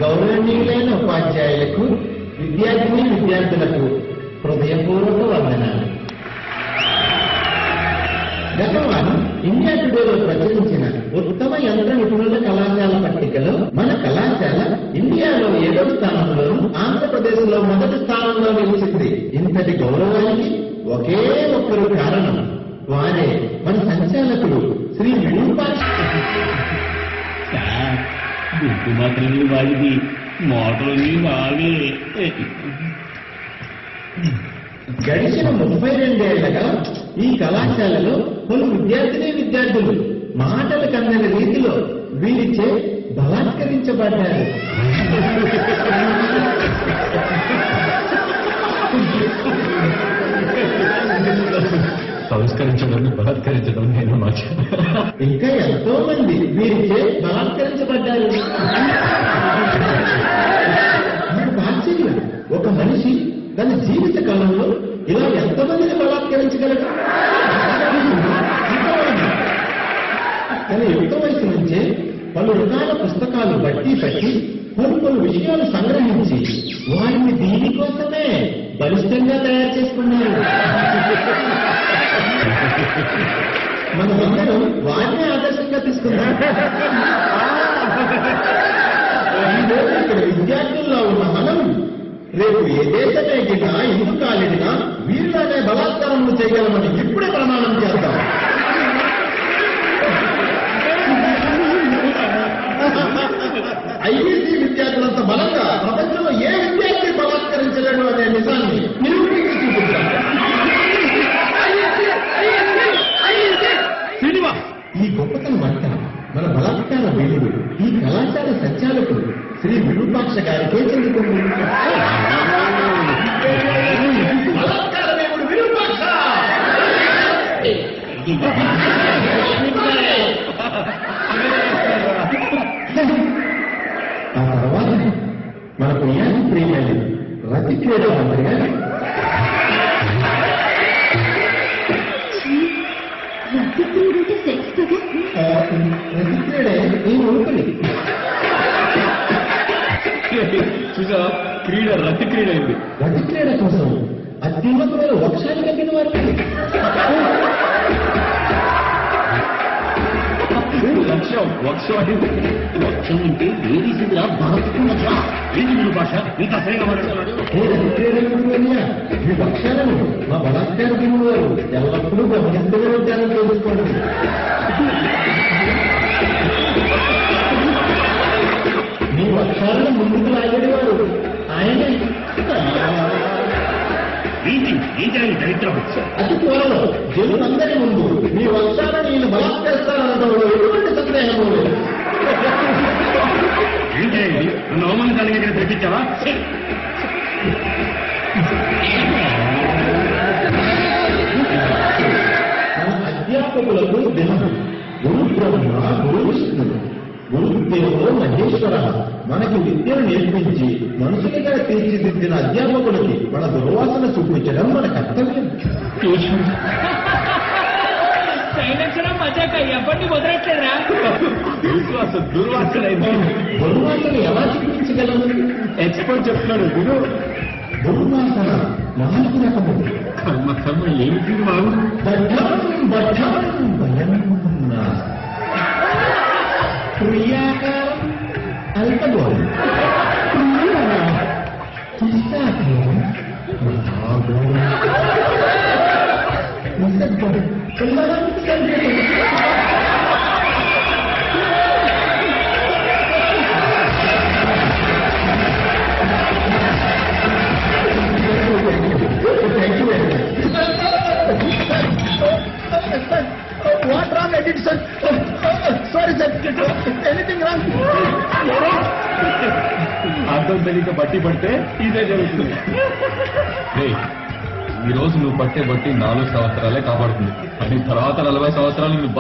గౌరవనీయులైన ఉపాధ్యాయులకు, విద్యార్థులకు హృదయపూర్వక వందనాలు. గత వారం ఇండియా టుడేలో ప్రచురించిన ఉత్తమ యంత్ర నిపుణుల కళాశాల పట్టికలో మన కళాశాల ఇండియాలో 7వ స్థానంలోను, ఆంధ్రప్రదేశ్ లో మొదటి స్థానంలో నిలిచింది. ఇంతటి గౌరవానికి ఒకే ఒక్కరు కారణం, వారే మన సంచాలకుడు శ్రీ విరూపాక్ష. గుర్తు మాత్రమే వాడిది, మోటార్ని వాడే. గడిచిన 32 ఏళ్లగా ఈ కళాశాలలో పలు విద్యార్థులు మాటలు కందని రీతిలో వీరిచే బలాత్కరించబడ్డారు. సంస్కరించడం, బలాత్కరించడం నేను ఇంకా ఎంతో మంది వీరిచే బలాత్కరించబడ్డారు. ఆశ్చర్యం, ఒక మనిషి తన జీవిత కాలంలో ఇలా ఎంతమందిని బలాత్కరించగలడు? తన యుక్త వయసు నుంచే పలు రకాల పుస్తకాలు బట్టి పలు విషయాలు సంగ్రహించి వారిని దీనికోసమే బలిష్టంగా తయారు చేసుకున్నారు. మనమందరం వారిని ఆదర్శంగా తీసుకున్నాం. ఈరోజు ఇక్కడ విద్యార్థుల్లో ఉన్న మనం రేపు ఏ దేశమేగినా, ఎందుకు కాలేదినా వీళ్ళనే బలాత్కారం చేయగలమని ఇప్పుడే ప్రమాణం చేద్దాం. ఐఐటి విద్యార్థులంత బలంగా ప్రపంచంలో ఏ విద్యార్థి బలాత్కరించలేడు అనే నిజాన్ని నిరూపించి చూపిస్తాం. ఈ గొప్పతనం అంతా మన బలాత్కార వీరుడు, ఈ కళాశాల సంచాలకుడు శ్రీ విరూపాక్ష గారికే చెందుతుంది. బలాత్కార దేవుడు విరూపాక్ష. ఆ తర్వాత మన ప్రియాన్ని రతి క్రీడా మంత్రి గారు చూసా, క్రీడ రతి క్రీడ అయింది. రతి క్రీడ కోసం అత్యున్నతమైన వక్షాలు కలిగిన వారు. వక్షం అంటే వేరేసిందిరా భారతీయ భాష ఇంత అసహ్యంగా మాట్లాడుతున్నాడు. ఈ వక్షాలను మా బలాత్కార వారు ఎల్లప్పుడూ గమనిస్తూనే ఉంటారని తెలుసుకోండి. మీ వక్షాలను ముందుకు లాగేవారు ఆయనే. అతి త్వరలో జనులందరి ముందు మీ వక్షాలను నేను బలాత్కరిస్తానన్నప్పుడు ఎటువంటి సందేహం లేదు. ఏంటండి నన్ను అవమానించడానికి ఇక్కడ తెప్పించావా? మన అధ్యాపకులకు దినం గురు బ్రహ్మ, గురు విష్ణు, గురుదేవో మహేశ్వర మనకి విద్యను నేర్పించి మనుషులుగా తీర్చిదిద్దిన అధ్యాపకులకి మన దుర్వాసన చూపించడం మన కర్తవ్యం. దుర్వాసన ఎలా చూపించగలము? ఎక్స్పర్ట్ చెప్తున్నాడు. దుర్వాసన 4 రకములు. ఏమిటి బాబు? క్రియాకారం, అల్పగోళం, పుస్తకం, మహాగోళం, What wrong I did, sir? Sorry, sir. Anything wrong? అర్థం తెలియక బట్టి పడితే ఇదే జరుగుతుంది. ఈ రోజు నువ్వు పట్టే బట్టి 4 సంవత్సరాలే కాపాడుతుంది, కానీ తర్వాత 40 సంవత్సరాలు నువ్వు